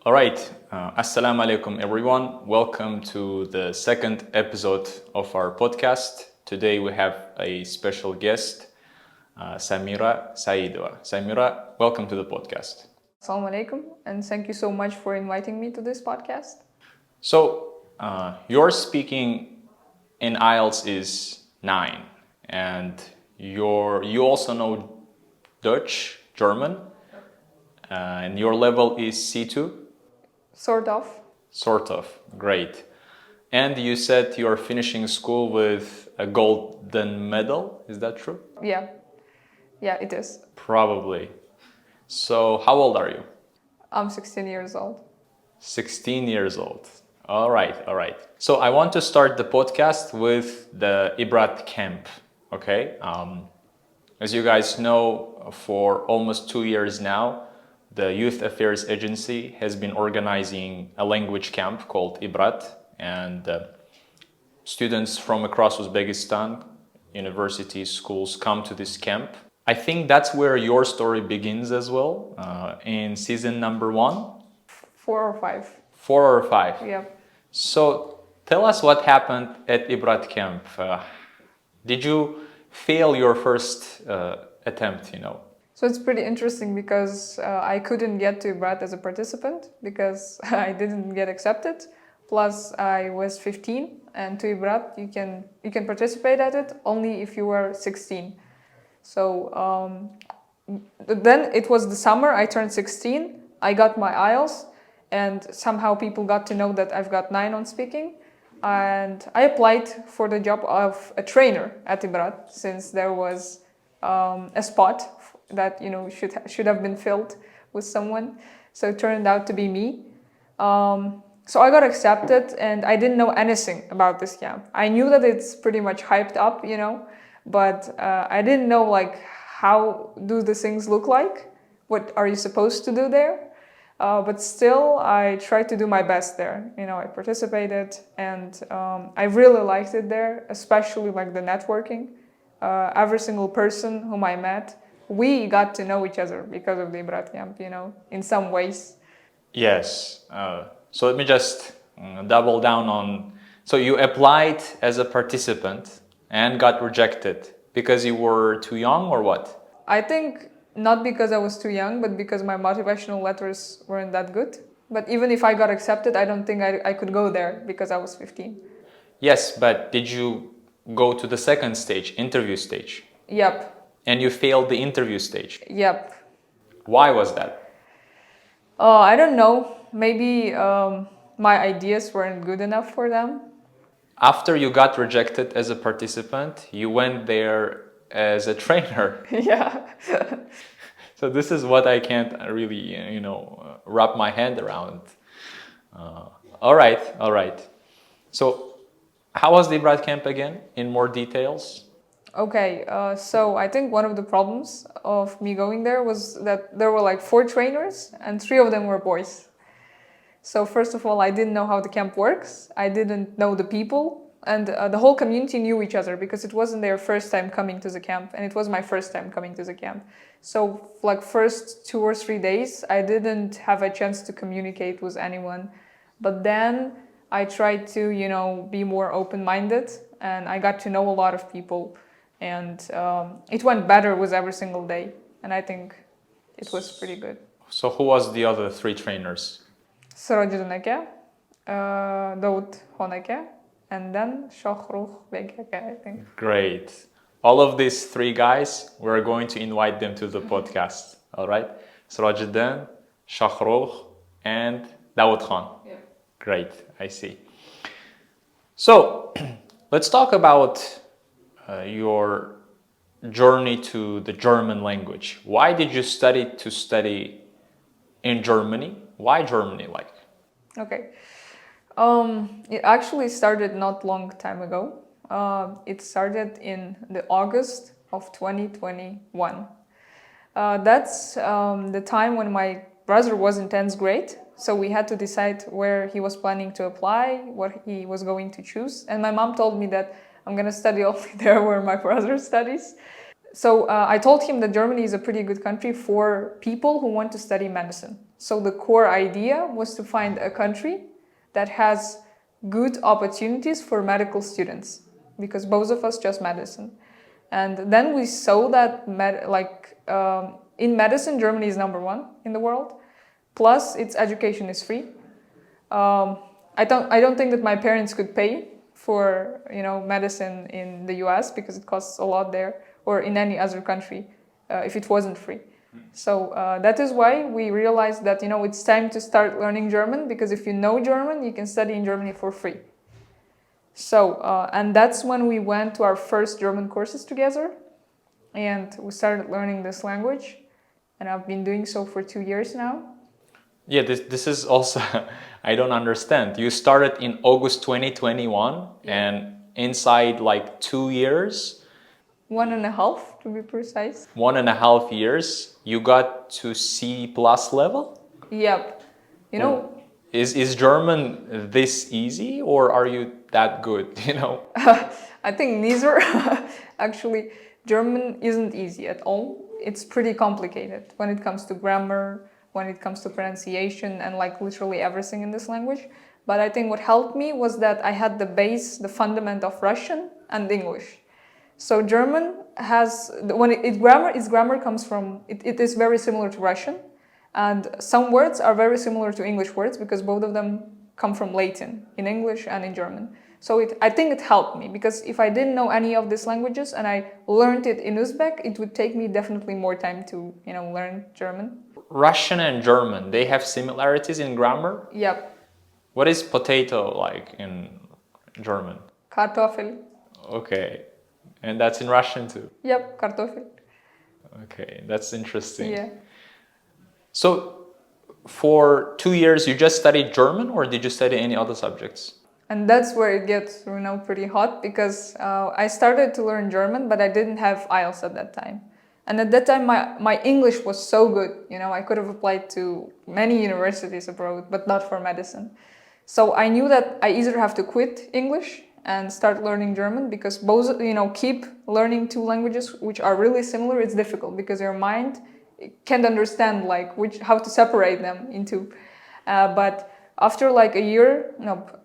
All right, Assalamu alaikum everyone. Welcome to the second episode of our podcast. Today we have a special guest, Samira Saidova. Samira, welcome to the podcast. Assalamu alaikum, and thank you so much for inviting me to this podcast. So, your speaking in IELTS is 9, and you also know Dutch, German, and your level is C2? Sort of. Sort of, great. And you said you're finishing school with a golden medal, is that true? Yeah, it is. Probably. So, how old are you? I'm 16 years old. 16 years old. All right. So I want to start the podcast with the Ibrat camp, okay? As you guys know, for almost 2 years now, the Youth Affairs Agency has been organizing a language camp called Ibrat, and students from across Uzbekistan, universities, schools come to this camp. I think that's where your story begins as well, in season number 1. 4 or 5. 4 or 5? Yeah. So tell us what happened at Ibrat camp. Did you fail your first attempt, So it's pretty interesting because I couldn't get to Ibrat as a participant because I didn't get accepted. Plus I was 15, and to Ibrat you can participate at it only if you were 16. So then it was the summer, I turned 16, I got my IELTS, and somehow people got to know that I've got 9 on speaking. And I applied for the job of a trainer at Ibrat, since there was a spot that should have been filled with someone. So it turned out to be me. So I got accepted, and I didn't know anything about this camp. I knew that it's pretty much hyped up, but I didn't know how do the things look like. What are you supposed to do there? But still, I tried to do my best there. I participated, and I really liked it there, especially the networking. Every single person whom I met, we got to know each other because of the Ibrat camp, in some ways. Yes. So let me just double down on... So you applied as a participant and got rejected because you were too young, or what? I think not because I was too young, but because my motivational letters weren't that good. But even if I got accepted, I don't think I could go there because I was 15. Yes, but did you go to the second stage, interview stage? Yep. And you failed the interview stage? Yep. Why was that? I don't know. Maybe my ideas weren't good enough for them. After you got rejected as a participant, you went there as a trainer. Yeah. So this is what I can't really, wrap my hand around. All right. So how was the Ibrat camp again, in more details? Okay, so I think one of the problems of me going there was that there were 4 trainers, and 3 of them were boys. So first of all, I didn't know how the camp works. I didn't know the people, and the whole community knew each other because it wasn't their first time coming to the camp, and it was my first time coming to the camp. So first 2 or 3 days, I didn't have a chance to communicate with anyone. But then I tried to, be more open-minded, and I got to know a lot of people. And it went better with every single day, and I think it was pretty good. So who was the other 3 trainers? Siraj Daud Honeke, and then Shahruh Begeke, I think. Great. All of these 3 guys, we're going to invite them to the podcast. All right? Sirajuddin, Shahruh, and Daud Khan. Yeah. Great, I see. So let's talk about your journey to the German language. Why did you study in Germany? Why Germany, Okay. It actually started not long time ago. It started in the August of 2021. That's the time when my brother was in 10th grade. So we had to decide where he was planning to apply, what he was going to choose. And my mom told me that I'm going to study only there where my brother studies. So I told him that Germany is a pretty good country for people who want to study medicine. So the core idea was to find a country that has good opportunities for medical students, because both of us just medicine. And then we saw that in medicine, Germany is #1 in the world. Plus, its education is free. I don't think that my parents could pay for medicine in the US, because it costs a lot there, or in any other country, if it wasn't free. So that is why we realized that it's time to start learning German, because if you know German, you can study in Germany for free. So and that's when we went to our first German courses together, and we started learning this language, and I've been doing so for 2 years now. Yeah, this is also, I don't understand. You started in August 2021, and inside like 2 years, 1.5 to be precise. 1.5 years, you got to C+ level? Yep. Is German this easy, or are you that good, I think neither. Actually, German isn't easy at all. It's pretty complicated when it comes to grammar, when it comes to pronunciation, and like literally everything in this language. But I think what helped me was that I had the base, the fundament of Russian and English. So German has, its grammar comes from, it is very similar to Russian. And some words are very similar to English words, because both of them come from Latin, in English and in German. So I think it helped me, because if I didn't know any of these languages and I learned it in Uzbek, it would take me definitely more time to learn German. Russian and German, they have similarities in grammar? Yep. What is potato like in German? Kartoffel. Okay. And that's in Russian too? Yep, Kartoffel. Okay, that's interesting. Yeah. So for 2 years you just studied German, or did you study any other subjects? And that's where it gets pretty hot, because I started to learn German, but I didn't have IELTS at that time. And at that time my English was so good, I could have applied to many universities abroad, but not for medicine. So I knew that I either have to quit English and start learning German, because both, keep learning two languages which are really similar, it's difficult, because your mind can't understand how to separate them into. But after like a year,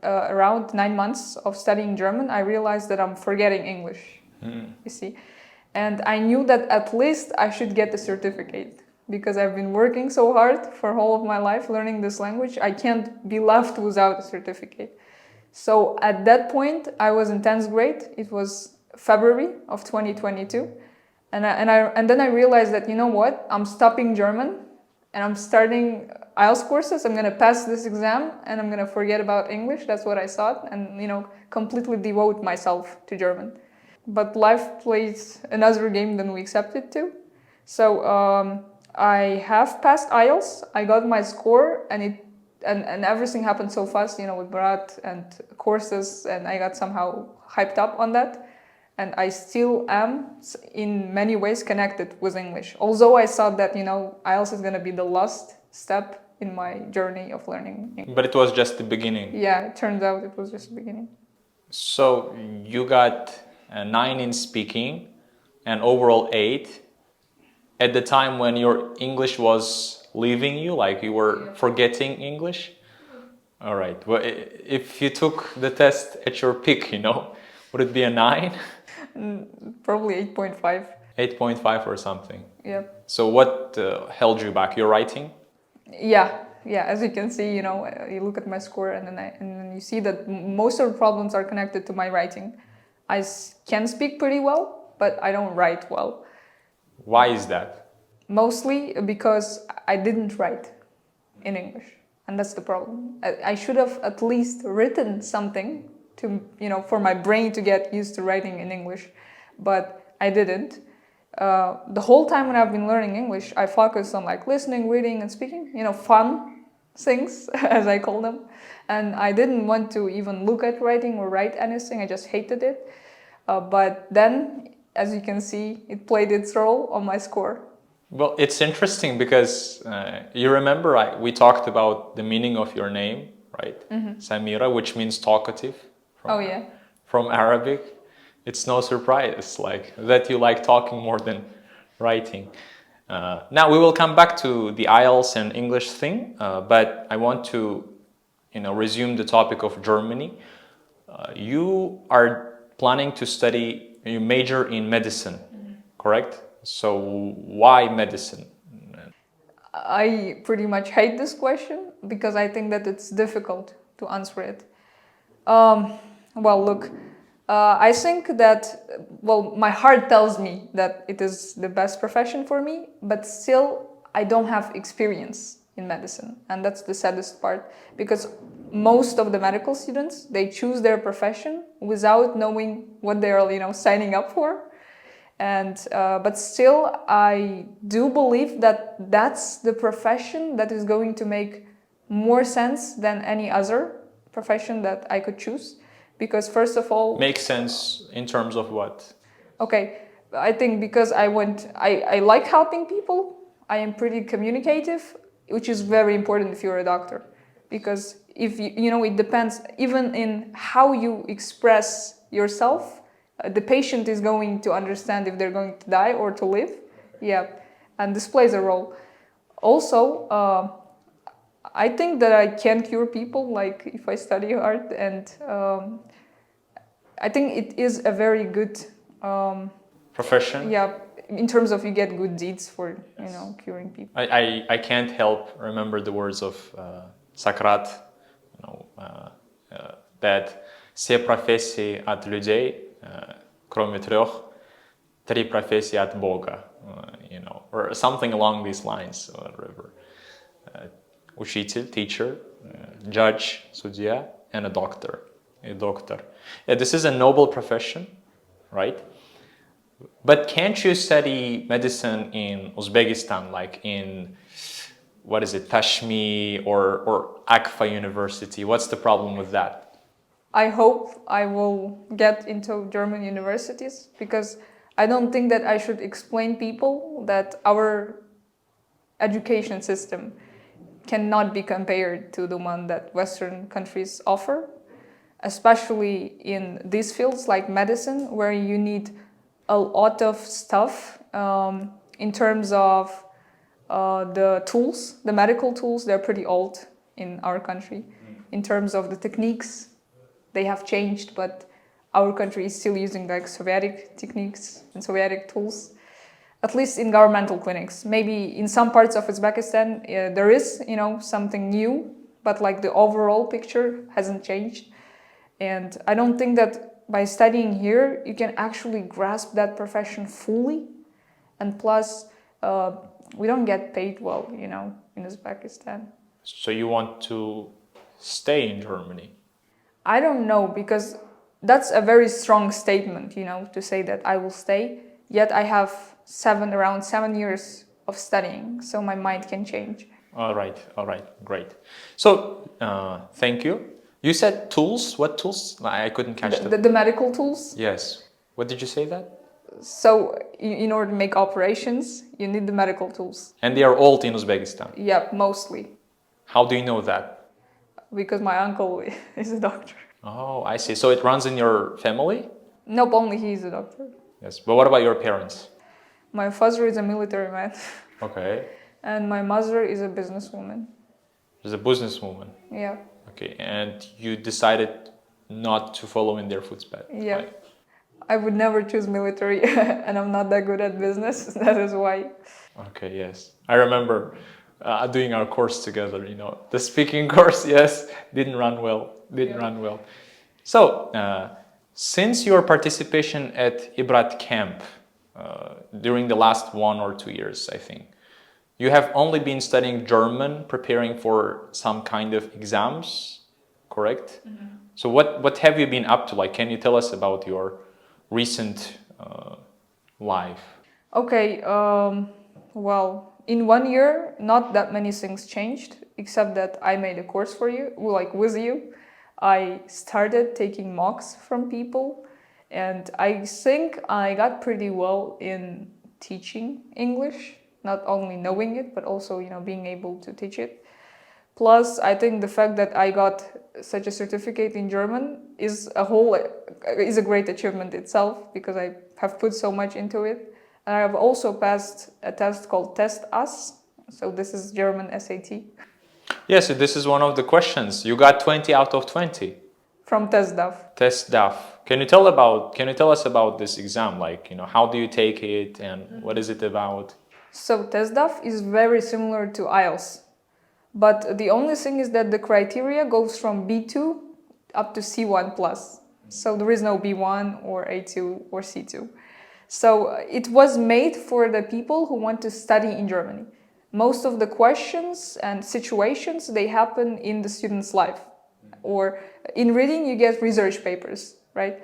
around 9 months of studying German, I realized that I'm forgetting English, you see. And I knew that at least I should get the certificate, because I've been working so hard for whole of my life learning this language. I can't be left without a certificate. So at that point, I was in 10th grade. It was February of 2022. And then I realized that, what? I'm stopping German and I'm starting IELTS courses. I'm going to pass this exam and I'm going to forget about English. That's what I thought. And, completely devote myself to German. But life plays another game than we accepted to. So I have passed IELTS. I got my score, and everything happened so fast, with Ibrat and courses, and I got somehow hyped up on that. And I still am, in many ways, connected with English. Although I thought that, IELTS is going to be the last step in my journey of learning English. But it was just the beginning. Yeah, it turns out it was just the beginning. So you got 9 in speaking and overall 8. At the time when your English was leaving you, like you were forgetting English? All right. Well, if you took the test at your peak, would it be a 9? Probably 8.5. 8.5 or something. Yeah. So what held you back? Your writing? Yeah. As you can see, you look at my score and then you see that most of the problems are connected to my writing. I can speak pretty well, but I don't write well. Why is that? Mostly because I didn't write in English, and that's the problem. I should have at least written something to, for my brain to get used to writing in English, but I didn't. The whole time when I've been learning English, I focused on listening, reading, and speaking, fun things, as I call them. And I didn't want to even look at writing or write anything. I just hated it. But then, as you can see, it played its role on my score. Well, it's interesting because you remember we talked about the meaning of your name, right? Mm-hmm. Samira, which means talkative. From Arabic. It's no surprise like that you like talking more than writing. Now we will come back to the IELTS and English thing, but I want to, resume the topic of Germany. You are planning to study, you major in medicine, correct? So why medicine? I pretty much hate this question because I think that it's difficult to answer it. Well, look, I think that, well, my heart tells me that it is the best profession for me, but still I don't have experience in medicine. And that's the saddest part, because most of the medical students, they choose their profession without knowing what they are, signing up for. And but still, I do believe that that's the profession that is going to make more sense than any other profession that I could choose. Because first of all... Makes sense in terms of what? Okay, I think because I like helping people, I am pretty communicative, which is very important if you're a doctor. Because if it depends, even in how you express yourself, the patient is going to understand if they're going to die or to live. Yeah, and this plays a role. Also, I think that I can cure people, like if I study hard, and I think it is a very good profession. Yeah, in terms of you get good deeds for curing people. I can't help remember the words of Socrates, that все профессии от людей, кроме трех, три профессии от Бога, or something along these lines, whatever. Учитель, teacher, judge, судья, and a doctor. Yeah, this is a noble profession, right? But can't you study medicine in Uzbekistan, like in, Tashmi or Akfa University? What's the problem with that? I hope I will get into German universities, because I don't think that I should explain people that our education system cannot be compared to the one that Western countries offer, especially in these fields like medicine, where you need a lot of stuff in terms of the tools, the medical tools. They're pretty old in our country. In terms of the techniques, they have changed, but our country is still using like Soviet techniques and Soviet tools, at least in governmental clinics. Maybe in some parts of Uzbekistan there is, something new, but like the overall picture hasn't changed. And I don't think that by studying here, you can actually grasp that profession fully. And plus, we don't get paid well, in Uzbekistan. So you want to stay in Germany? I don't know, because that's a very strong statement, to say that I will stay. Yet I have around 7 years of studying, so my mind can change. All right, great. So, thank you. You said tools. What tools? I couldn't catch that. The medical tools? Yes. What did you say that? So, in order to make operations, you need the medical tools. And they are old in Uzbekistan? Yeah, mostly. How do you know that? Because my uncle is a doctor. Oh, I see. So it runs in your family? Nope, only he is a doctor. Yes, but what about your parents? My father is a military man. Okay. And my mother is a businesswoman. She's a businesswoman? Yeah. Okay, and you decided not to follow in their footsteps? Yeah. Right? I would never choose military, and I'm not that good at business. That is why. Okay, yes. I remember doing our course together, the speaking course, yes, didn't run well. So, since your participation at Ibrat camp during the last 1 or 2 years, I think, you have only been studying German, preparing for some kind of exams, correct? Mm-hmm. So what have you been up to? Like, can you tell us about your recent life? Okay, well, in 1 year, not that many things changed, except that I made a course for you, like with you. I started taking mocks from people, and I think I got pretty well in teaching English, not only knowing it, but also, being able to teach it. Plus, I think the fact that I got such a certificate in German is a whole is a great achievement itself because I have put so much into it. And I have also passed a test called TestDaF. So this is German SAT. Yes, so this is one of the questions. You got 20 out of 20. From TestDaF. TestDaF. Can you tell us about this exam? Like, how do you take it and what is it about? So TestDaF is very similar to IELTS. But the only thing is that the criteria goes from B2 up to C1 plus. So there is no B1 or A2 or C2. So it was made for the people who want to study in Germany. Most of the questions and situations, they happen in the student's life. Or in reading, you get research papers, right?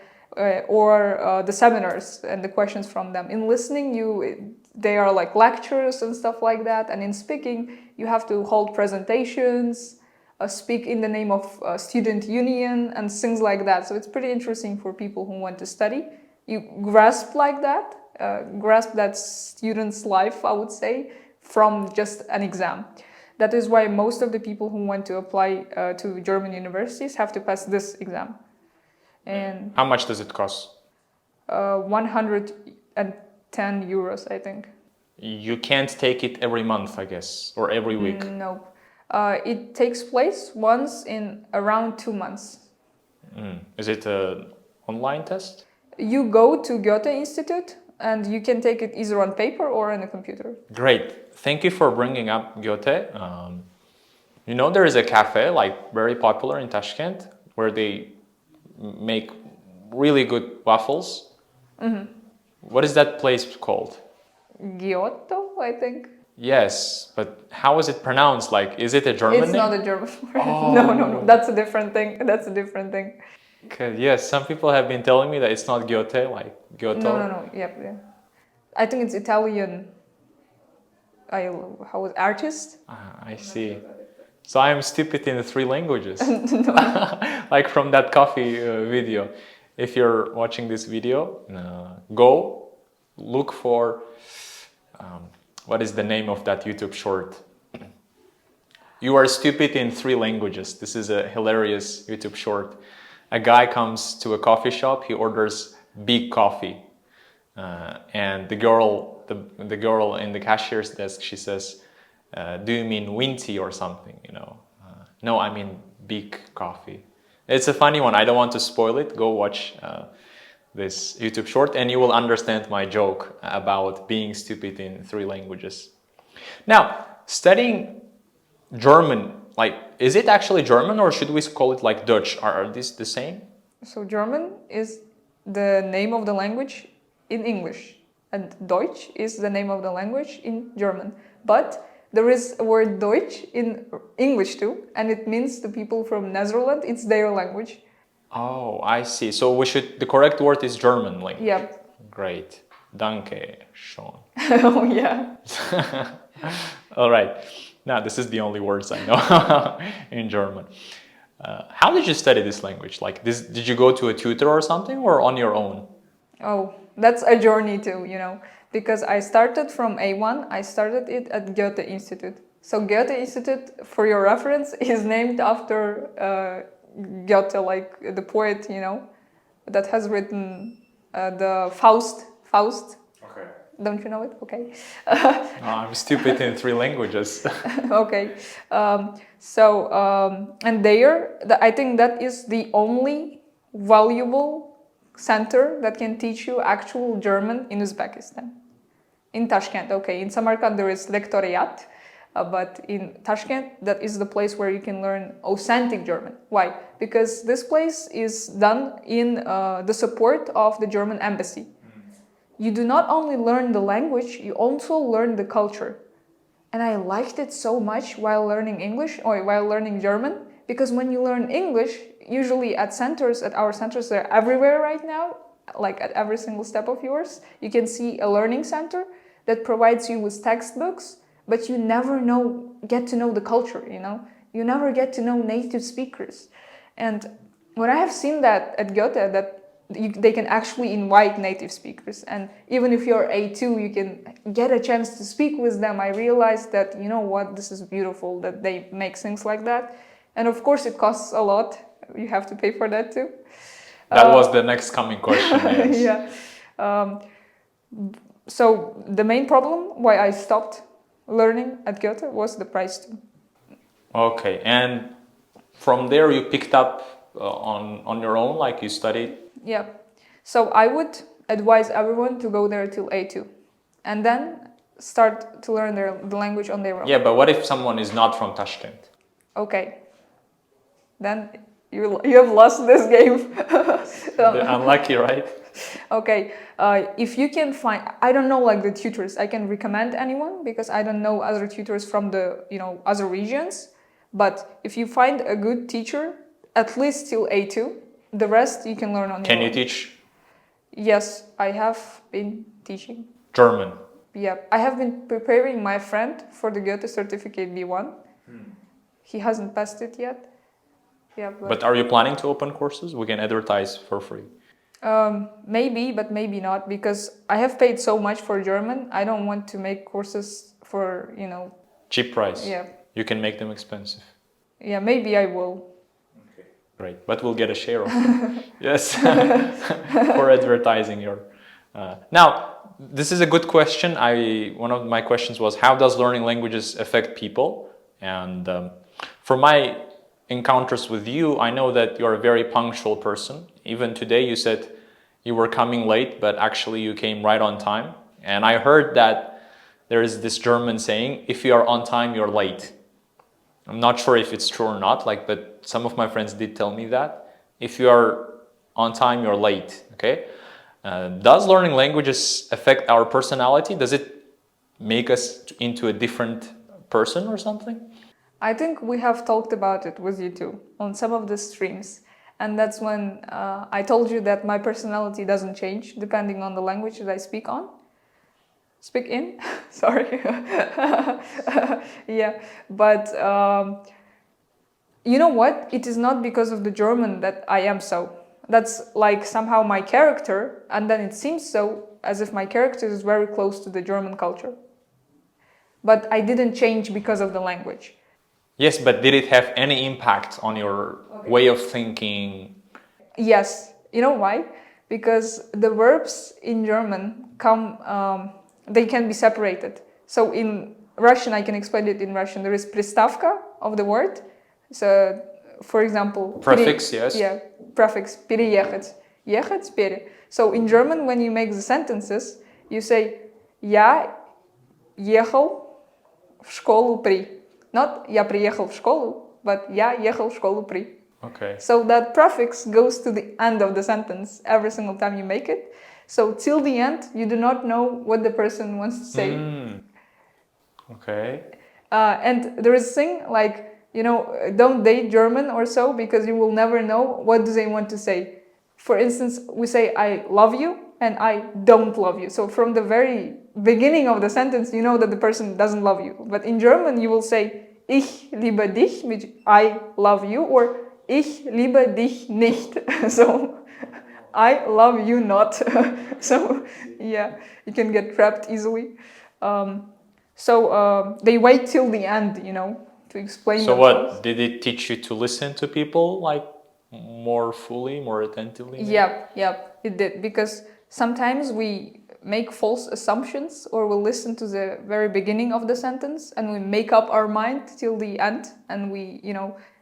Or the seminars and the questions from them. In listening, they are like lectures and stuff like that. And in speaking, you have to hold presentations, speak in the name of student union and things like that. So it's pretty interesting for people who want to study. You grasp that student's life, I would say, from just an exam. That is why most of the people who want to apply to German universities have to pass this exam. And how much does it cost? 110 euros, I think. You can't take it every month, I guess, or every week. No. It takes place once in around 2 months. Is it an online test? You go to Goethe Institute and you can take it either on paper or on a computer. Great. Thank you for bringing up Goethe. There is a cafe, like very popular in Tashkent, where they make really good waffles. Mm-hmm. What is that place called? Goethe, I think. Yes, but how is it pronounced? Like, is it a German name? It's not a German word. Oh. No. That's a different thing. Okay, yes, some people have been telling me that it's not Goethe, like Goethe. No. Yeah. I think it's Italian. Artist? I see. So I am stupid in 3 languages. No. Like from that coffee video. If you're watching this video, go look for what is the name of that YouTube short? You are stupid in 3 languages. This is a hilarious YouTube short. A guy comes to a coffee shop. He orders big coffee, and the girl in the cashier's desk, she says, "Do you mean Winty or something?" No, I mean big coffee. It's a funny one. I don't want to spoil it. Go watch this YouTube short, and you will understand my joke about being stupid in 3 languages. Now, studying German. Like, is it actually German or should we call it like Dutch? Are these the same? So German is the name of the language in English and Deutsch is the name of the language in German. But there is a word Deutsch in English too, and it means the people from Netherlands, it's their language. Oh, I see. So the correct word is German language. Yep. Great. Danke schön. Oh, yeah. All right. Now, this is the only words I know in German. How did you study this language? Like, did you go to a tutor or something, or on your own? Oh, that's a journey too, because I started from A1. I started it at Goethe Institute. So Goethe Institute, for your reference, is named after Goethe, like the poet, that has written the Faust. Okay. Don't you know it? Okay. No, I'm stupid in 3 languages. Okay. And I think that is the only valuable center that can teach you actual German in Uzbekistan. In Tashkent, okay. In Samarkand there is Lectoriat, but in Tashkent that is the place where you can learn authentic German. Why? Because this place is done in the support of the German embassy. You do not only learn the language, you also learn the culture. And I liked it so much while learning English or while learning German, because when you learn English, usually at our centers, they're everywhere right now, like at every single step of yours, you can see a learning center that provides you with textbooks, but you never get to know the culture, You never get to know native speakers. And when I have seen that at Goethe, they can actually invite native speakers, and even if you're A2, you can get a chance to speak with them. I realized that, this is beautiful that they make things like that. And of course it costs a lot. You have to pay for that too. That was the next coming question. Yes. Yeah. So the main problem why I stopped learning at Goethe was the price too. Okay, and from there you picked up on your own, like you studied. Yeah. So I would advise everyone to go there till A2 and then start to learn the language on their own. Yeah, but what if someone is not from Tashkent? Okay. Then you have lost this game. Unlucky, right? Okay. If you can find, I don't know, like the tutors, I can recommend anyone because I don't know other tutors from the other regions. But if you find a good teacher, at least till A2, the rest you can learn on your own. Can you teach Yes, I have been teaching. German? Yeah, I have been preparing my friend for the Goethe certificate B1. He hasn't passed it yet. Yeah, But are you planning to open courses? We can advertise for free. Maybe, but maybe not, because I have paid so much for German. I don't want to make courses for, Cheap price. Yeah. You can make them expensive. Yeah, maybe I will. Okay. Great, but we'll get a share of it. Yes, for advertising your. Now, this is a good question. One of my questions was, how does learning languages affect people? And from my encounters with you, I know that you're a very punctual person. Even today, you said you were coming late, but actually you came right on time. And I heard that there is this German saying, if you are on time, you're late. I'm not sure if it's true or not, but some of my friends did tell me that. If you are on time, you're late, okay? Does learning languages affect our personality? Does it make us into a different person or something? I think we have talked about it with you too on some of the streams. And that's when I told you that my personality doesn't change depending on the language that I speak in. Sorry. Yeah, but you know what? It is not because of the German that I am so. That's like somehow my character, and then it seems so as if my character is very close to the German culture. But I didn't change because of the language. Yes, but did it have any impact on your way of thinking? Yes. You know why? Because the verbs in German they can be separated. So in Russian, I can explain it in Russian. There is приставка of the word. So, for example... Prefix, yes. Yeah, prefix, переехать. Ехать, пере. So in German, when you make the sentences, you say я ехал в школу при. Not я приехал в школу, but я ехал в школу при. Okay. So that prefix goes to the end of the sentence every single time you make it. So till the end, you do not know what the person wants to say. Okay. And there is a thing like, don't date German or so, because you will never know what do they want to say. For instance, we say I love you and I don't love you. So from the very beginning of the sentence, you know that the person doesn't love you. But in German, you will say ich liebe dich, which I love you, or ich liebe dich nicht. So I love you not. So yeah, you can get trapped easily. So they wait till the end, to explain. So themselves. what, did it teach you to listen to people like more fully, more attentively? Yep, it did. Because sometimes we make false assumptions, or we'll listen to the very beginning of the sentence and we make up our mind till the end, and we,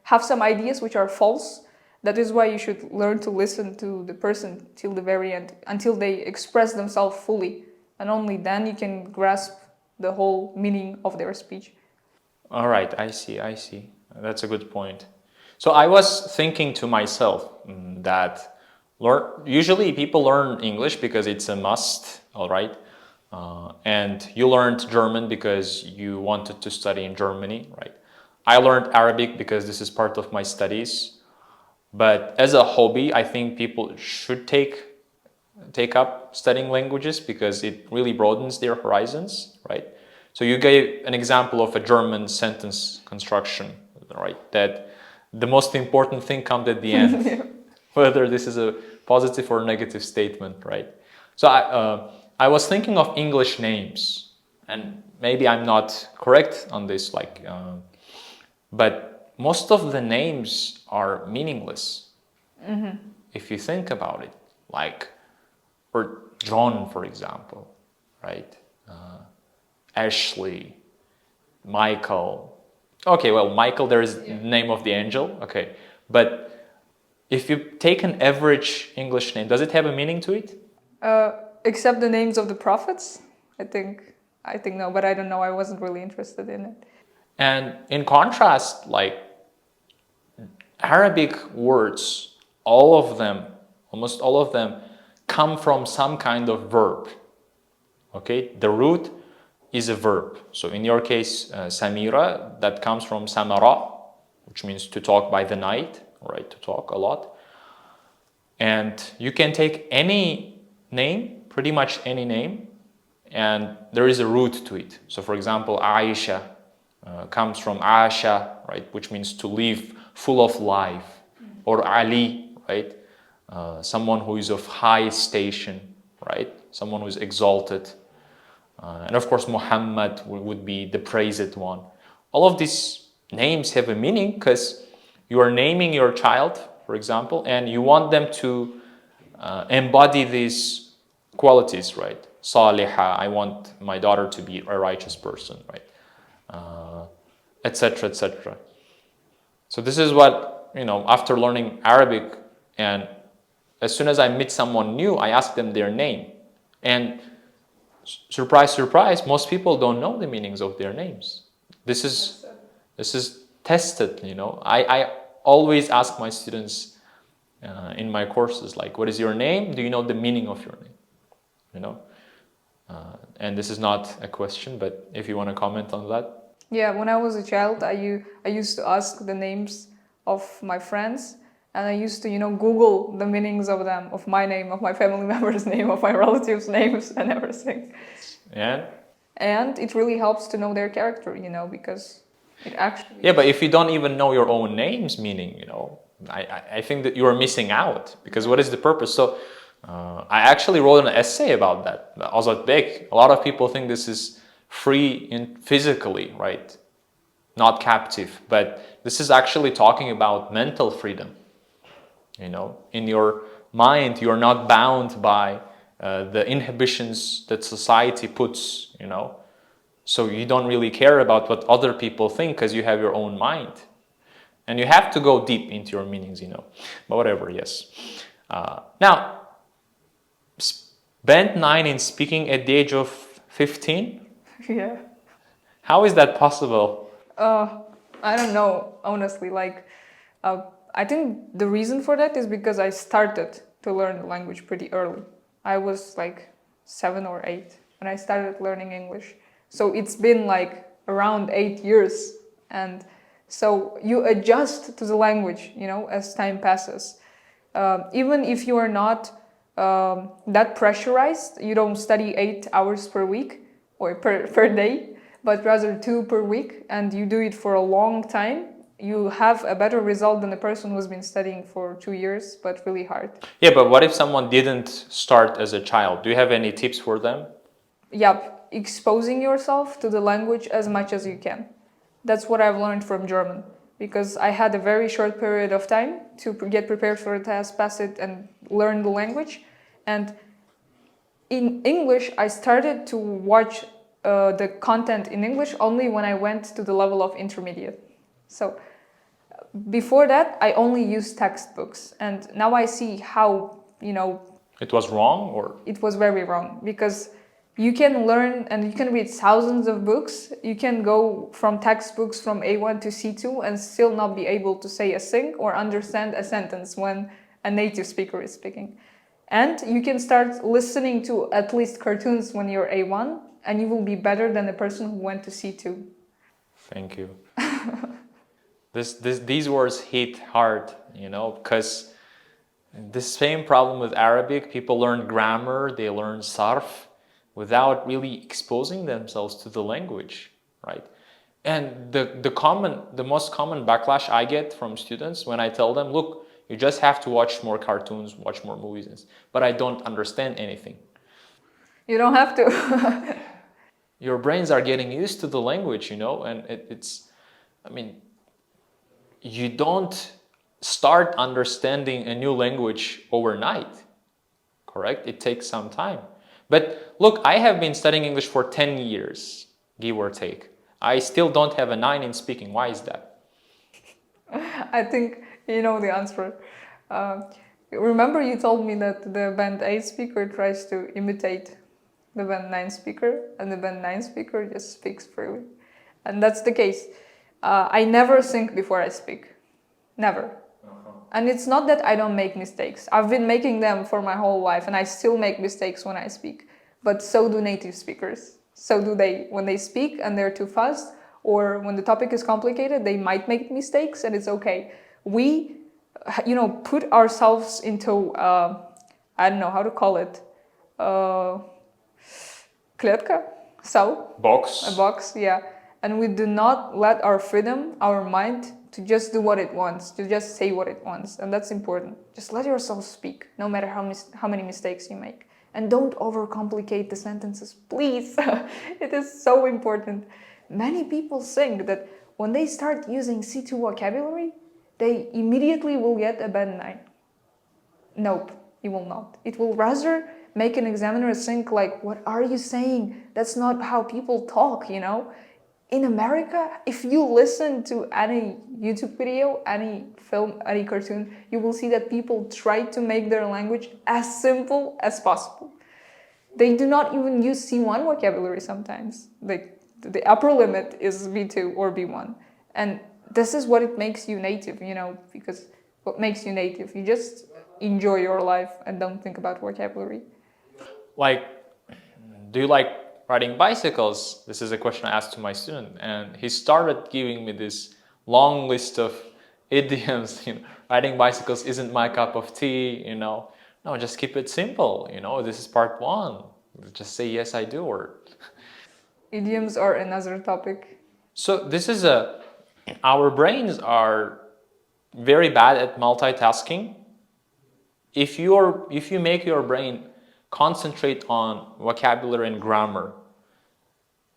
have some ideas which are false. That is why you should learn to listen to the person till the very end, until they express themselves fully. And only then you can grasp the whole meaning of their speech. All right, I see. That's a good point. So I was thinking to myself that usually people learn English because it's a must, all right? And you learned German because you wanted to study in Germany, right? I learned Arabic because this is part of my studies. But as a hobby, I think people should take up studying languages because it really broadens their horizons, right? So you gave an example of a German sentence construction, right? That the most important thing comes at the end, yeah. Whether this is a positive or negative statement, right? So I was thinking of English names, and maybe I'm not correct on this, but most of the names are meaningless. if you think about it, like, or John, for example, right? Ashley, Michael. Okay, well, Michael, there is the name of the angel. Okay, but if you take an average English name, does it have a meaning to it? Except the names of the prophets, I think no, but I don't know. I wasn't really interested in it. And in contrast, like Arabic words, all of them, almost all of them, come from some kind of verb. Okay, the root is a verb. So in your case, Samira, that comes from Samara, which means to talk by the night, right? To talk a lot. And you can take any name, pretty much any name, and there is a root to it. So for example, Aisha comes from Asha, right? Which means to live full of life. Or Ali, right? Someone who is of high station, right? Someone who is exalted. And of course, Muhammad would be the praised one. All of these names have a meaning because you are naming your child, for example, and you want them to embody these qualities, right? Saliha, I want my daughter to be a righteous person, right? Etc., etc. So this is what, after learning Arabic, and as soon as I meet someone new, I ask them their name. And surprise, surprise, most people don't know the meanings of their names. This is tested, I always ask my students in my courses, like, what is your name? Do you know the meaning of your name? And this is not a question, but if you want to comment on that. Yeah, when I was a child, I used to ask the names of my friends, and I used to, Google the meanings of them, of my name, of my family member's name, of my relatives' names, and everything. And it really helps to know their character, because it actually... Yeah, but if you don't even know your own name's meaning, I think that you are missing out, because what is the purpose? So I actually wrote an essay about that. Azat Bek. A lot of people think this is free physically, right? Not captive, but this is actually talking about mental freedom. In your mind, you're not bound by the inhibitions that society puts, So you don't really care about what other people think because you have your own mind. And you have to go deep into your meanings, But whatever, yes. Now, band 9 in speaking at the age of 15? Yeah. How is that possible? I don't know, honestly. I think the reason for that is because I started to learn the language pretty early. I was like 7 or 8 when I started learning English. So it's been like around 8 years. And so you adjust to the language, as time passes. Even if you are not that pressurized, you don't study 8 hours per week or per day, but rather 2 per week, and you do it for a long time, you have a better result than a person who's been studying for 2 years, but really hard. Yeah, but what if someone didn't start as a child? Do you have any tips for them? Yeah, exposing yourself to the language as much as you can. That's what I've learned from German, because I had a very short period of time to get prepared for a test, pass it, and learn the language. And in English, I started to watch the content in English only when I went to the level of intermediate. So before that, I only used textbooks, and now I see how, It was wrong, or? It was very wrong, because you can learn and you can read thousands of books. You can go from textbooks from A1 to C2 and still not be able to say a thing or understand a sentence when a native speaker is speaking. And you can start listening to at least cartoons when you're A1, and you will be better than the person who went to C2. Thank you. These words hit hard, because the same problem with Arabic, people learn grammar, they learn sarf, without really exposing themselves to the language, right? And the most common backlash I get from students when I tell them, look, you just have to watch more cartoons, watch more movies, but I don't understand anything. You don't have to. Your brains are getting used to the language, and you don't start understanding a new language overnight, correct? It takes some time. But look, I have been studying English for 10 years, give or take. I still don't have a 9 in speaking. Why is that? I think you know the answer. Uh, Remember you told me that the band 8 speaker tries to imitate the band 9 speaker, and the band 9 speaker just speaks freely. And that's the case. I never think before I speak. Never. And it's not that I don't make mistakes. I've been making them for my whole life, and I still make mistakes when I speak. But so do native speakers. So do they. When they speak and they're too fast, or when the topic is complicated, they might make mistakes, and it's okay. We, put ourselves into, I don't know how to call it, kletka, so Box. a box, yeah. And we do not let our freedom, our mind, to just do what it wants, to just say what it wants, and that's important. Just let yourself speak, no matter how many mistakes you make, and don't overcomplicate the sentences, please. It is so important. Many people think that when they start using C2 vocabulary, they immediately will get a band 9. Nope, it will not. It will rather make an examiner think like, what are you saying? That's not how people talk, In America, if you listen to any YouTube video, any film, any cartoon, you will see that people try to make their language as simple as possible. They do not even use C1 vocabulary sometimes. The upper limit is B2 or B1. And this is what it makes you native, because what makes you native? You just enjoy your life and don't think about vocabulary. Like, do you like riding bicycles? This is a question I asked to my student, and he started giving me this long list of idioms. Riding bicycles isn't my cup of tea. No, just keep it simple. This is part 1. Just say yes, I do, or idioms are another topic. So this is our brains are very bad at multitasking. If you make your brain concentrate on vocabulary and grammar,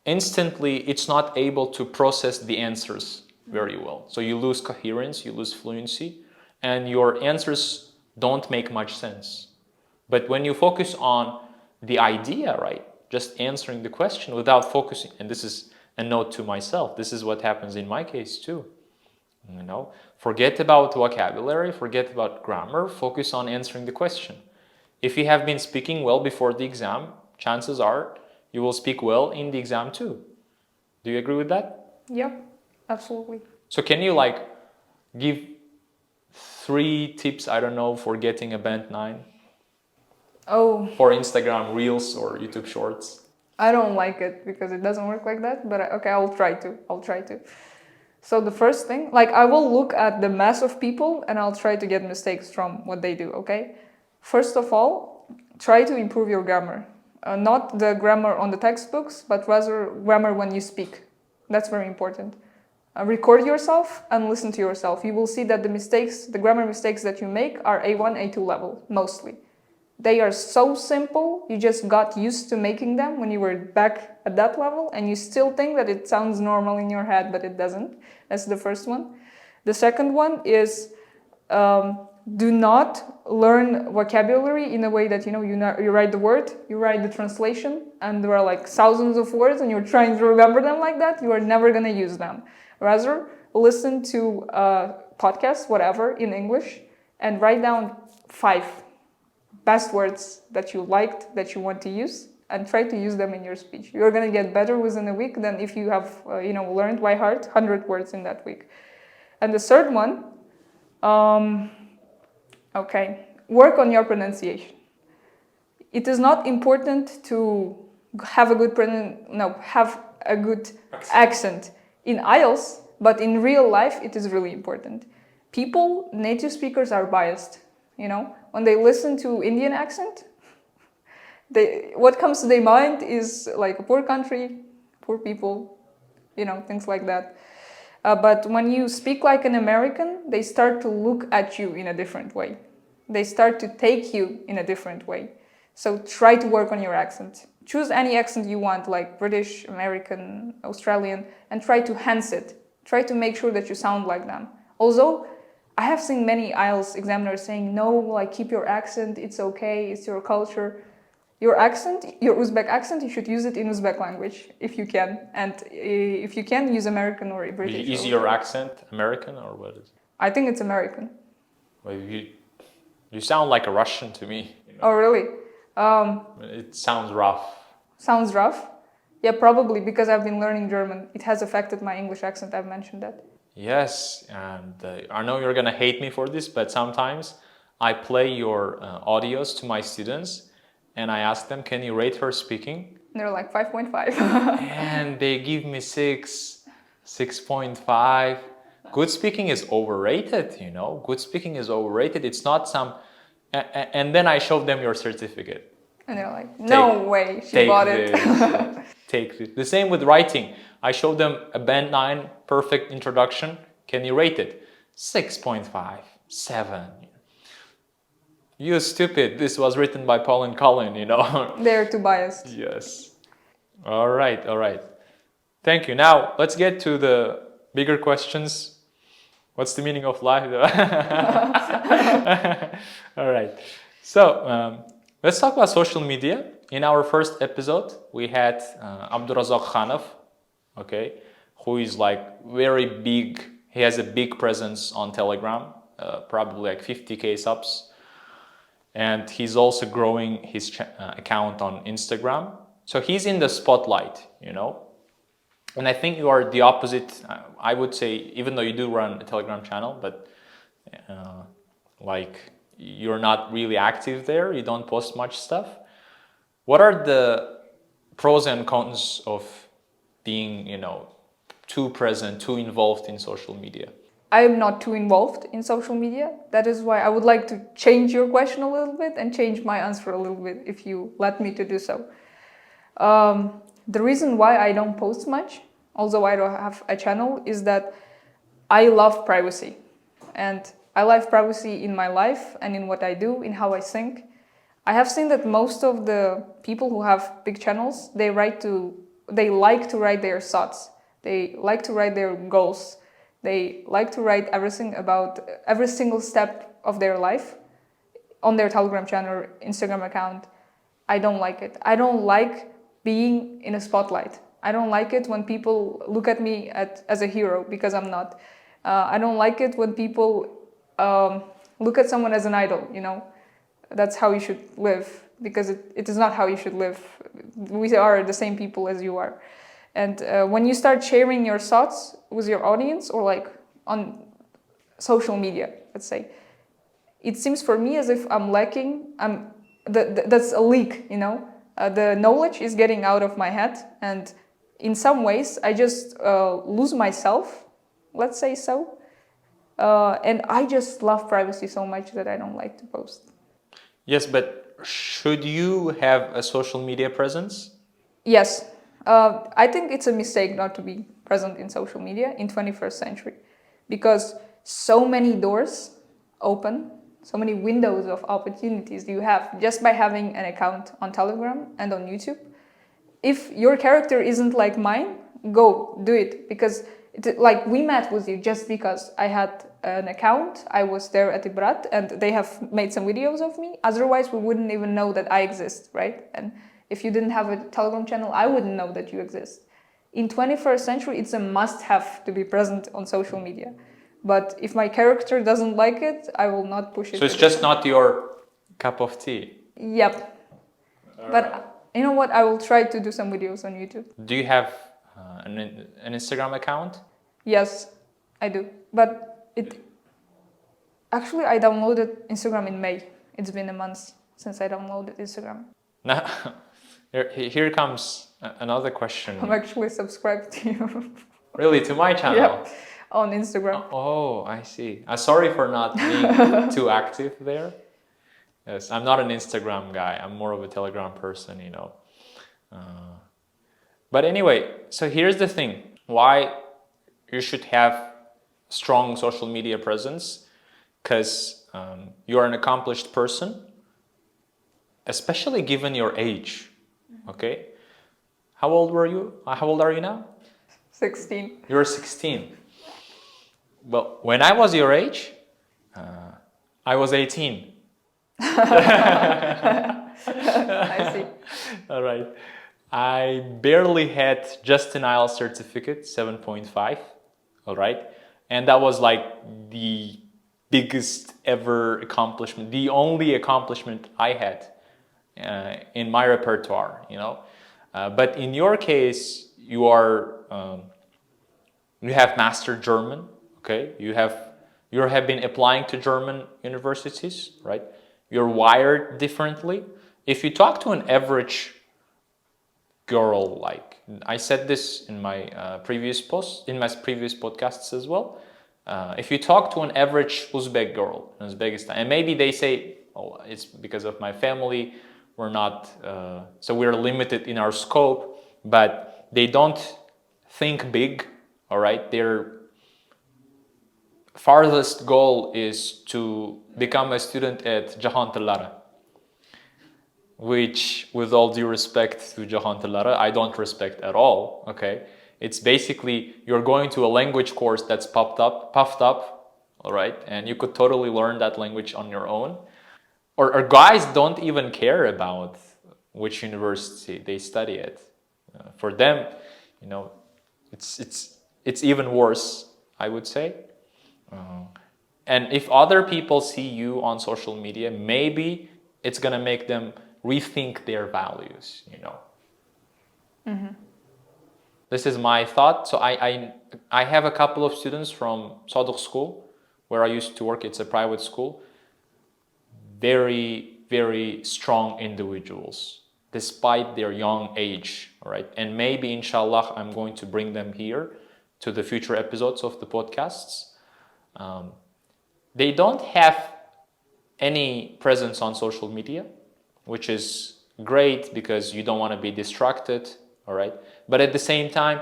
instantly it's not able to process the answers very well. So you lose coherence, you lose fluency, and your answers don't make much sense. But when you focus on the idea, right, just answering the question without focusing, and this is a note to myself, this is what happens in my case too. Forget about vocabulary, forget about grammar, focus on answering the question. If you have been speaking well before the exam, chances are you will speak well in the exam too. Do you agree with that? Yep, absolutely. So can you give 3 tips, I don't know, for getting a band 9? Oh. For Instagram Reels or YouTube Shorts? I don't like it because it doesn't work like that, but okay, I'll try to. So the first thing, I will look at the mass of people and I'll try to get mistakes from what they do, okay? First of all, try to improve your grammar. Not the grammar on the textbooks, but rather grammar when you speak. That's very important. Record yourself and listen to yourself. You will see that the grammar mistakes that you make are A1, A2 level, mostly. They are so simple, you just got used to making them when you were back at that level, and you still think that it sounds normal in your head, but it doesn't. That's the first one. The second one is do not learn vocabulary in a way that, you write the word, you write the translation, and there are thousands of words, and you're trying to remember them like that. You are never going to use them. Rather, listen to podcasts, whatever, in English, and write down 5 best words that you liked, that you want to use, and try to use them in your speech. You're going to get better within a week than if you have, learned by heart 100 words in that week. And the third one, work on your pronunciation. It is not important to have a good accent in IELTS, but in real life, it is really important. Native speakers are biased. When they listen to Indian accent, what comes to their mind is a poor country, poor people, things like that. But when you speak like an American, they start to look at you in a different way. They start to take you in a different way. So try to work on your accent. Choose any accent you want, like British, American, Australian, and try to enhance it. Try to make sure that you sound like them. Although I have seen many IELTS examiners saying, no, like keep your accent, it's okay, it's your culture. Your accent, your Uzbek accent, you should use it in Uzbek language if you can. And if you can, use American or British. Is your accent American or what is it? I think it's American. Well, you sound like a Russian to me. You know? Oh, really? It sounds rough. Sounds rough? Yeah, probably because I've been learning German. It has affected my English accent, I've mentioned that. Yes, and I know you're gonna hate me for this, but sometimes I play your audios to my students and I ask them, can you rate her speaking? And they're like 5.5. And they give me 6, 6.5. Good speaking is overrated, you know. Good speaking is overrated. It's not some... And then I show them your certificate. And they're like, no way, she bought it. Take this. The same with writing. I show them a Band 9 perfect introduction. Can you rate it? 6.5, 7. You stupid. This was written by Paul and Colin, you know. They're too biased. Yes. All right, all right. Thank you. Now, let's get to the bigger questions. What's the meaning of life? All right. So, let's talk about social media. In our first episode, we had Abdurazak Khanov, okay, who is like very big. He has a big presence on Telegram, probably like 50K subs. And he's also growing his account on Instagram. So he's in the spotlight, you know. And I think you are the opposite. I would say, even though you do run a Telegram channel, but like you're not really active there. You don't post much stuff. What are the pros and cons of being, you know, too present, too involved in social media? I am not too involved in social media. That is why I would like to change your question a little bit and change my answer a little bit if you let me to do so. The reason why I don't post much, although I don't have a channel, is that I love privacy. And I love privacy in my life and in what I do, in how I think. I have seen that most of the people who have big channels, they like to write their thoughts. They like to write their goals. They like to write everything about every single step of their life on their Telegram channel or Instagram account. I don't like it. I don't like being in a spotlight. I don't like it when people look at me as a hero, because I'm not. I don't like it when people look at someone as an idol, you know. That's how you should live, because it is not how you should live. We are the same people as you are. And when you start sharing your thoughts with your audience, or like on social media, let's say, it seems for me as if I'm lacking, that's a leak, you know? The knowledge is getting out of my head, and in some ways I just lose myself, let's say so. And I just love privacy so much that I don't like to post. Yes, but should you have a social media presence? Yes. I think it's a mistake not to be present in social media in 21st century, because so many doors open, so many windows of opportunities you have just by having an account on Telegram and on YouTube. If your character isn't like mine, go do it, because like we met with you just because I had an account, I was there at Ibrat and they have made some videos of me. Otherwise we wouldn't even know that I exist, right? And if you didn't have a Telegram channel, I wouldn't know that you exist. In 21st century, it's a must-have to be present on social media. But if my character doesn't like it, I will not push it. So it's just not your cup of tea? Yep. But you know what? I will try to do some videos on YouTube. Do you have an Instagram account? Yes, I do. But actually, I downloaded Instagram in May. It's been a month since I downloaded Instagram. Now, here comes another question. I'm actually subscribed to you. Really? To my channel? Yep, on Instagram. Oh, I see. Sorry for not being too active there. Yes, I'm not an Instagram guy. I'm more of a Telegram person, you know. But anyway, so here's the thing. Why you should have strong social media presence? Because you're an accomplished person, especially given your age. Okay, how old were you? How old are you now? 16. You're 16. Well, when I was your age, I was 18. I see. All right. I barely had just an IELTS certificate, 7.5. All right. And that was like the biggest ever accomplishment, the only accomplishment I had in my repertoire, you know. But in your case, you have mastered German, okay? You have been applying to German universities, right? You're wired differently. If you talk to an average girl, like I said this in my previous podcasts as well. If you talk to an average Uzbek girl in Uzbekistan, and maybe they say, "Oh, it's because of my family. We're not, so we're limited in our scope," but they don't think big. All right, their farthest goal is to become a student at Jahan Tellara, which, with all due respect to Jahan Tellara, I don't respect at all. Okay, it's basically you're going to a language course that's puffed up, all right, and you could totally learn that language on your own. Or guys don't even care about which university they study at. For them, you know, it's even worse, I would say. And if other people see you on social media, maybe it's gonna make them rethink their values, you know. Mm-hmm. This is my thought. So I have a couple of students from Saidova school where I used to work. It's a private school. Very, very strong individuals, despite their young age, all right? And maybe, inshallah, I'm going to bring them here to the future episodes of the podcasts. They don't have any presence on social media, which is great because you don't want to be distracted, all right? But at the same time,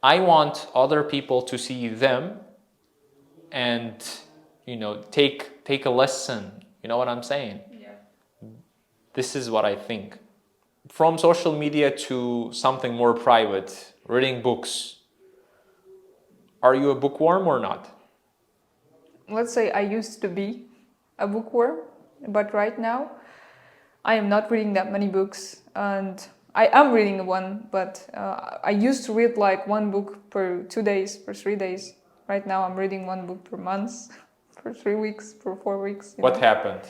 I want other people to see them and, you know, take a lesson. You know what I'm saying? Yeah. This is what I think. From social media to something more private, reading books. Are you a bookworm or not? Let's say I used to be a bookworm, but right now I am not reading that many books, and I am reading one, but I used to read like one book per 2 days, per 3 days. Right now I'm reading one book per month, per 3 weeks, per 4 weeks. What happened?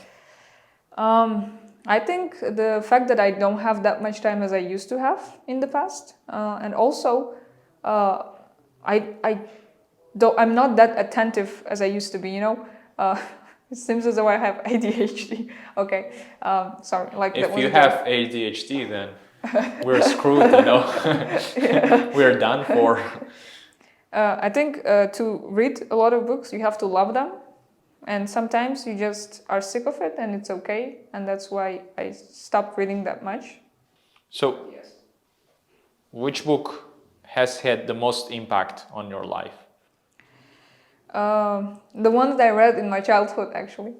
I think the fact that I don't have that much time as I used to have in the past, and also I'm not that attentive as I used to be. You know, it seems as though I have ADHD. Okay, sorry. Like if you have ADHD, then we're screwed. You know, we're done for. I think to read a lot of books, you have to love them. And sometimes you just are sick of it and it's okay. And that's why I stopped reading that much. So, yes. Which book has had the most impact on your life? The one that I read in my childhood, actually.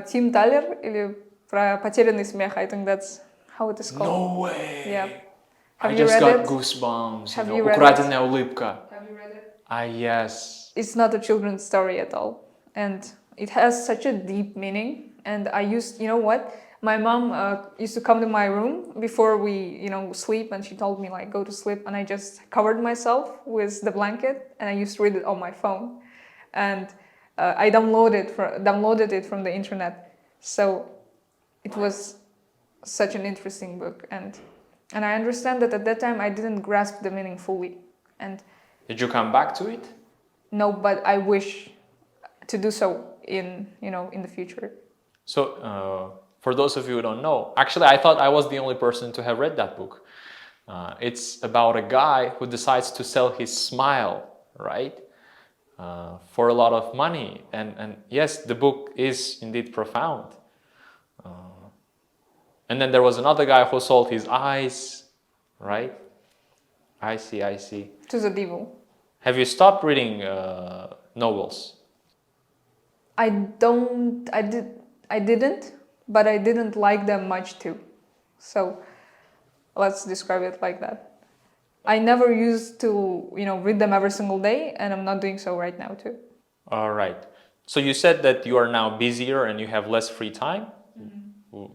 Tim Thaler, или про потерянный смех. I think that's how it is called. No way! Yeah. I just got goosebumps. Have you read Украденная улыбка. Have you read it? Yes. It's not a children's story at all. And it has such a deep meaning. And you know what? My mom used to come to my room before we, sleep, and she told me like, go to sleep. And I just covered myself with the blanket, and I used to read it on my phone. And I downloaded it from the internet. So it was such an interesting book. And I understand that at that time I didn't grasp the meaning fully. And did you come back to it? No, but I wish to do so in the future. So, for those of you who don't know, actually I thought I was the only person to have read that book. It's about a guy who decides to sell his smile, right? For a lot of money. And yes, the book is indeed profound. And then there was another guy who sold his eyes, right? I see. To the devil. Have you stopped reading novels? I didn't, but I didn't like them much too. So let's describe it like that. I never used to, read them every single day, and I'm not doing so right now too. All right. So you said that you are now busier and you have less free time.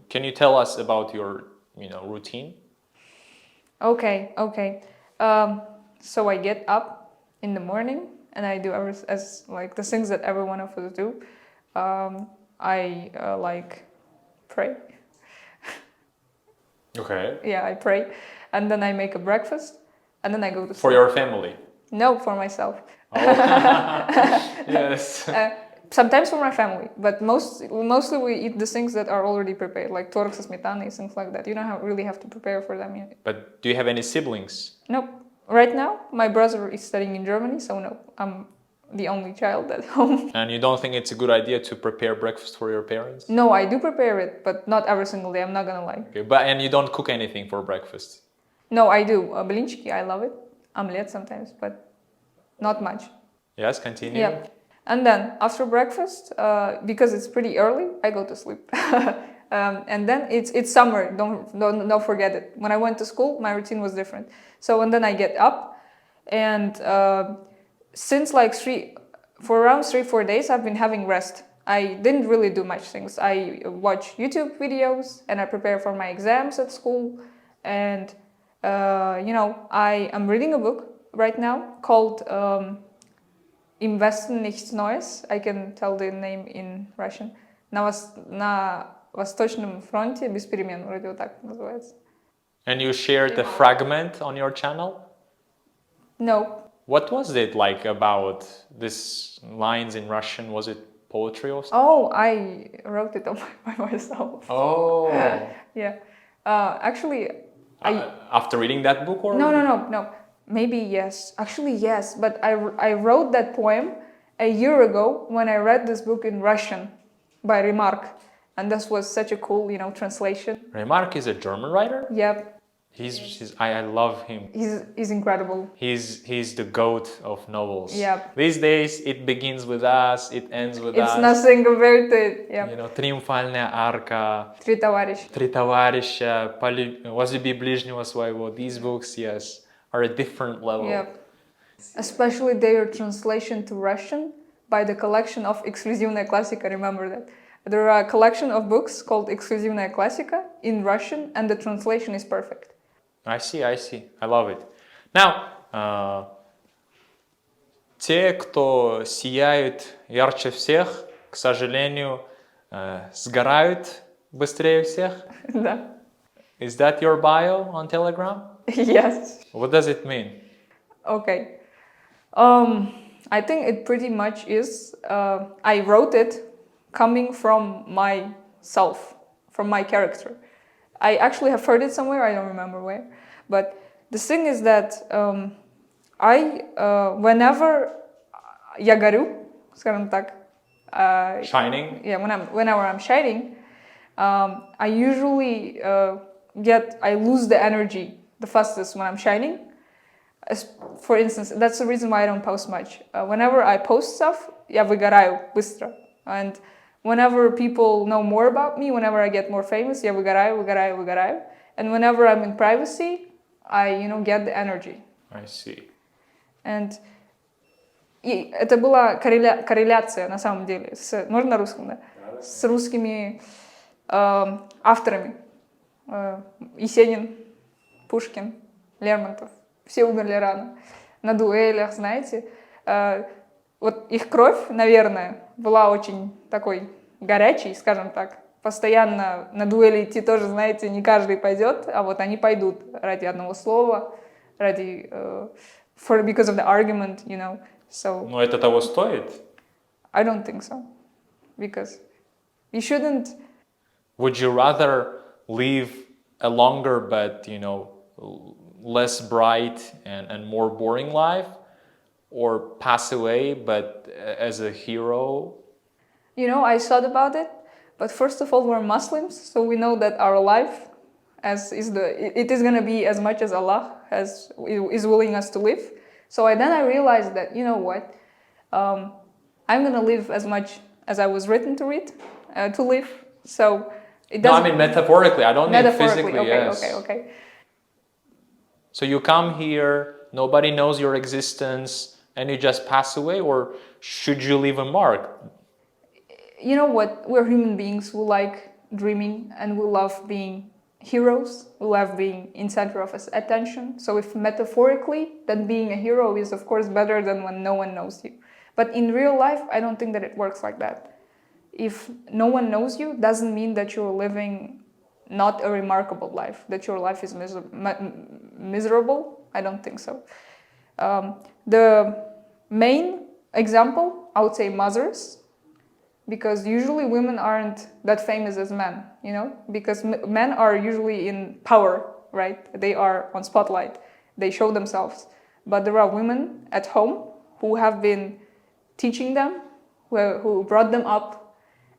Can you tell us about your, routine? Okay. So I get up in the morning and I do as like the things that every one of us do. I like pray. Okay. Yeah, I pray, and then I make a breakfast, and then I go to sleep. For your family? No, for myself. Oh. Yes. Sometimes for my family, but mostly we eat the things that are already prepared, like tvorog со сметаной, things like that. You don't really have to prepare for them yet. But do you have any siblings? Nope. Right now, my brother is studying in Germany, so no, I'm the only child at home. And you don't think it's a good idea to prepare breakfast for your parents? No, I do prepare it, but not every single day, I'm not gonna lie. Okay, and you don't cook anything for breakfast? No, I do. Блинчики, I love it. Omelette sometimes, but not much. Yes, continue. Yeah. And then after breakfast, because it's pretty early, I go to sleep. And then it's summer. Don't forget it. When I went to school, my routine was different. So and then I get up, and since like for around 3-4 days, I've been having rest. I didn't really do much things. I watch YouTube videos and I prepare for my exams at school. And I am reading a book right now called Im Westen nichts Neues. I can tell the name in Russian. На Восточном фронте без перемен, вроде вот так называется. And you shared a fragment on your channel? No. What was it like about these lines in Russian? Was it poetry or something? Oh, I wrote it by myself. Oh. Yeah. Actually, after reading that book or? No. Maybe yes. Actually, yes. But I wrote that poem a year ago when I read this book in Russian by Remark. And this was such a cool, translation. Remark is a German writer? Yep. I love him. He's incredible. He's the goat of novels. Yep. These days it begins with us, it ends with us. It's nothing compared to it. Yep. Триумфальная арка. Три товарища. Три товарища. Возлюби ближнего своего. These books, yes, are a different level. Yep. Especially their translation to Russian by the collection of Эксклюзивная классика. Remember that. There are a collection of books called Эксклюзивная классика in Russian, and the translation is perfect. I see. I love it. Now, те, кто сияют ярче всех, к сожалению, сгорают быстрее всех. Да. Is that your bio on Telegram? Yes. What does it mean? Okay. I think it pretty much is. I wrote it coming from myself, from my character. I actually have heard it somewhere, I don't remember where. But the thing is that whenever я горю, скажем так, Shining? Yeah, whenever I'm shining, I usually I lose the energy the fastest when I'm shining. For instance, that's the reason why I don't post much. Whenever I post stuff, я выгораю быстро. And whenever people know more about me, whenever I get more famous, я выгораю. And whenever I'm in privacy, I, get the energy. I see. And это была корреляция на самом деле. Можно на русском, да? С русскими авторами. Есенин, Пушкин, Лермонтов. Все умерли рано. На дуэлях, знаете. Вот их кровь, наверное, была очень такой горячей, скажем так. Постоянно на дуэли идти тоже, знаете, не каждый пойдет, а вот они пойдут ради одного слова, because of the argument, So. Но это того стоит? I don't think so, because you shouldn't. Would you rather live a longer but, less bright and more boring life, or pass away but as a hero? I thought about it, but first of all, we're Muslims, so we know that our life it is going to be as much as Allah is willing us to live. So then I realized that, you know what, I'm going to live as much as I was written to live. So it doesn't. No, I mean metaphorically. I don't mean physically. Okay, yes. Okay. So you come here, nobody knows your existence, and you just pass away, or should you leave a mark? you know what? We're human beings who like dreaming and we love being heroes. We love being in center of attention. So if metaphorically, then being a hero is of course better than when no one knows you. But in real life, I don't think that it works like that. If no one knows you, doesn't mean that you're living not a remarkable life, that your life is miserable. I don't think so. The main example, I would say mothers, because usually women aren't that famous as men, you know, because men are usually in power, right? They are on spotlight, they show themselves. But there are women at home who have been teaching them, who brought them up,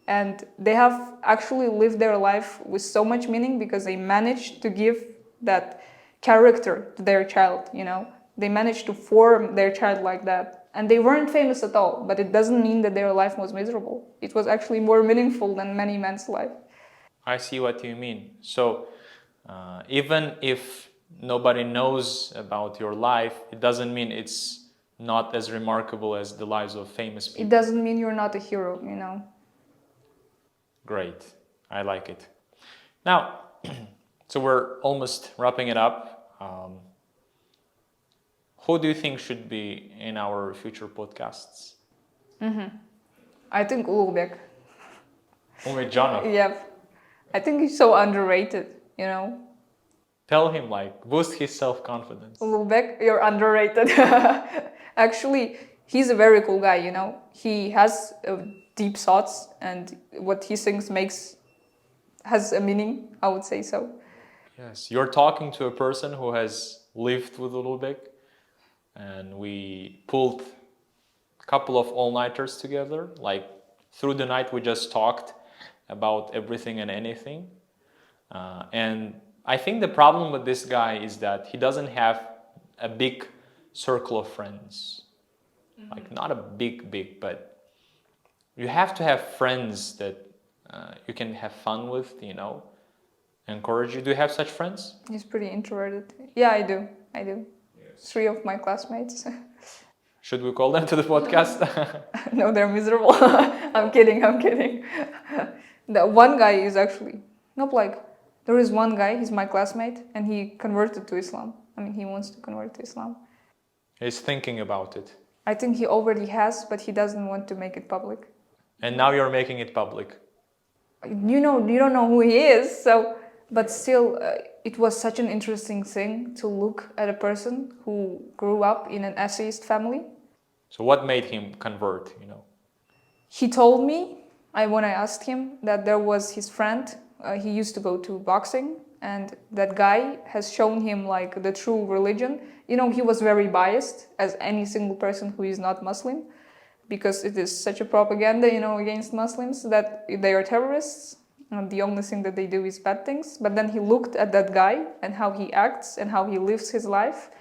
and they have actually lived their life with so much meaning because they managed to give that character to their child, you know. They managed to form their child like that. And they weren't famous at all, but it doesn't mean that their life was miserable. It was actually more meaningful than many men's life. I see what you mean. So even if nobody knows about your life, it doesn't mean it's not as remarkable as the lives of famous people. It doesn't mean you're not a hero, you know. Great. I like it. Now, so we're almost wrapping it up. Who do you think should be in our future podcasts? I think Ulubek. Umedjanov. Yeah. I think he's so underrated, you know. Tell him, like, boost his self-confidence. Ulubek, you're underrated. Actually, he's a very cool guy, you know. He has deep thoughts, and what he thinks has a meaning, I would say so. Yes, you're talking to a person who has lived with Ulubek, and we pulled a couple of all-nighters together. Like, through the night we just talked about everything and anything. And I think the problem with this guy is that he doesn't have a big circle of friends. Like, not a big, but you have to have friends that you can have fun with, you know, encourage you. Do you have such friends? He's pretty introverted. Yeah, I do. Yes. 3 of my classmates. Should we call them to the podcast? No, they're miserable. I'm kidding. The one guy is actually, nope, like, there is one guy, he's my classmate, and he converted to Islam. I mean, he wants to convert to Islam. He's thinking about it. I think he already has, but he doesn't want to make it public. And now you're making it public. You don't know who he is, so, but still, it was such an interesting thing to look at a person who grew up in an atheist family. So what made him convert, you know? He told me, when I asked him, that there was his friend, he used to go to boxing, and that guy has shown him like the true religion. You know, he was very biased, as any single person who is not Muslim, because it is such a propaganda, you know, against Muslims that they are terrorists. And the only thing that they do is bad things. But then he looked at that guy and how he acts and how he lives his life,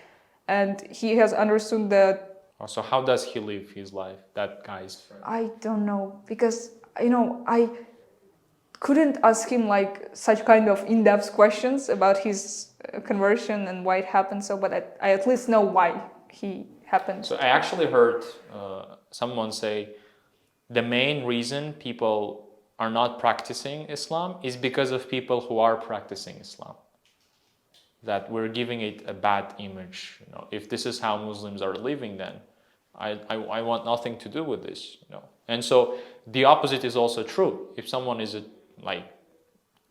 and he has understood that. So how does he live his life, that guy's friend? I don't know, because, you know, I couldn't ask him like such kind of in-depth questions about his conversion and why it happened so, but I at least know why he happened. So I actually heard someone say the main reason people are not practicing Islam is because of people who are practicing Islam. That we're giving it a bad image. You know, if this is how Muslims are living, then I want nothing to do with this. You know, and so the opposite is also true. If someone is an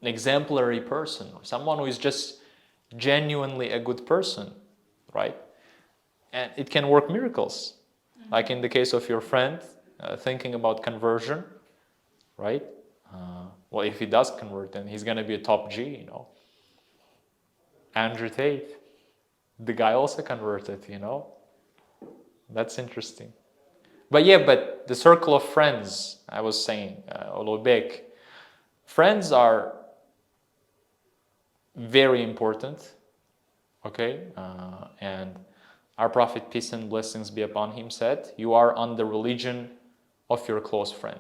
exemplary person, or someone who is just genuinely a good person, right? And it can work miracles. Like in the case of your friend thinking about conversion, right? Well, if he does convert, then he's going to be a top G, you know. Andrew Tate, the guy also converted, you know. That's interesting. But yeah, but the circle of friends, I was saying, Olobek, friends are very important, okay? And our Prophet, peace and blessings be upon him, said, you are on the religion of your close friend,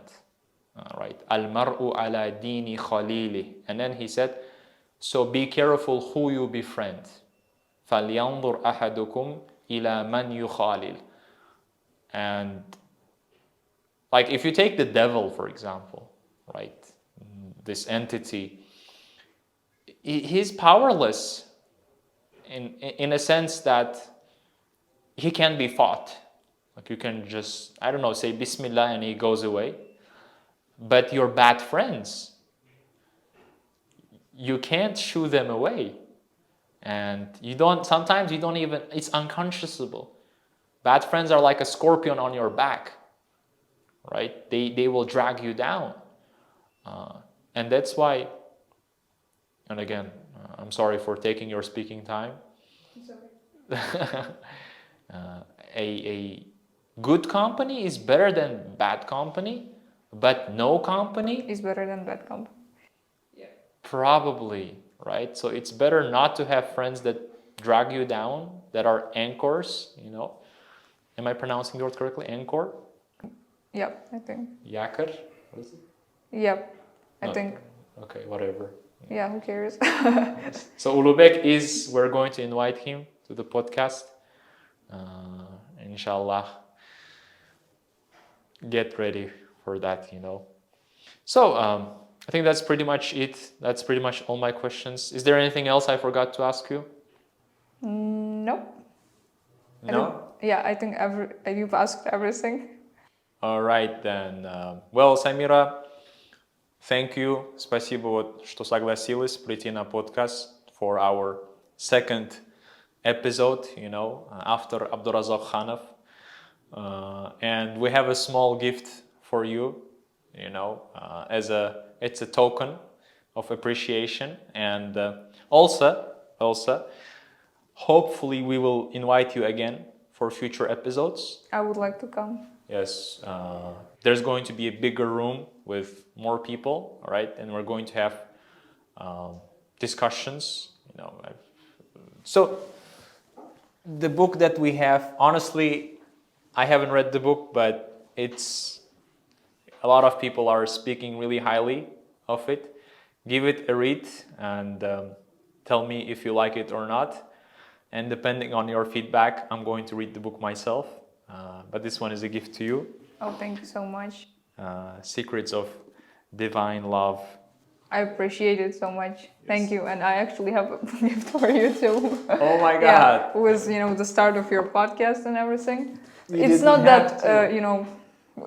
right? Al-mar'u ala dini khalili. And then he said, so be careful who you befriend. فَلْيَنْظُرْ أَحَدُكُمْ إِلَى مَنْ يُخَالِلْ. And like if you take the devil, for example, right? This entity, he's powerless in a sense that he can be fought. Like you can just, I don't know, say Bismillah and he goes away. But your bad friends, you can't shoo them away. And sometimes you don't even, it's unconscionable. Bad friends are like a scorpion on your back, right? They will drag you down. And that's why, and again, I'm sorry for taking your speaking time. It's okay. A good company is better than bad company, but no company Is better than bad company. Yeah. probably, right? So it's better not to have friends that drag you down, that are anchors, you know. Am I pronouncing the word correctly? Anchor? Yep, I think. Yakar? What is it? Yep, I No. think. Okay, whatever. Yeah, who cares? So Ulubek we're going to invite him to the podcast. Inshallah, get ready for that, you know. So I think that's pretty much it. That's pretty much all my questions. Is there anything else I forgot to ask you? Nope. No? Yeah, I think you've asked everything. All right, then. Well, Samira, thank you. Спасибо, вот, что согласилась прийти на подкаст for our second episode, you know, after Abdurazak Khanov. And we have a small gift for you, you know, it's a token of appreciation. And also, hopefully we will invite you again for future episodes. I would like to come. Yes, there's going to be a bigger room with more people, all right? And we're going to have discussions, you know. So the book that we have, honestly, I haven't read the book, but it's a lot of people are speaking really highly of it. Give it a read and tell me if you like it or not. And depending on your feedback, I'm going to read the book myself. But this one is a gift to you. Oh, thank you so much. Secrets of Divine Love. I appreciate it so much. Yes. Thank you. And I actually have a gift for you too. Oh my God. Yeah, it was, you know, the start of your podcast and everything. It's not that, you know,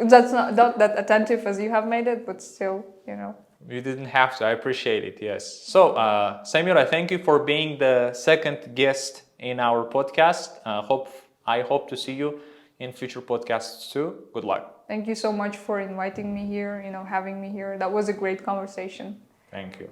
that's not that attentive as you have made it, but still, you know. You didn't have to. I appreciate it, yes. So, Samira, thank you for being the second guest in our podcast. I hope to see you in future podcasts too. Good luck. Thank you so much for inviting me here, you know, having me here. That was a great conversation. Thank you.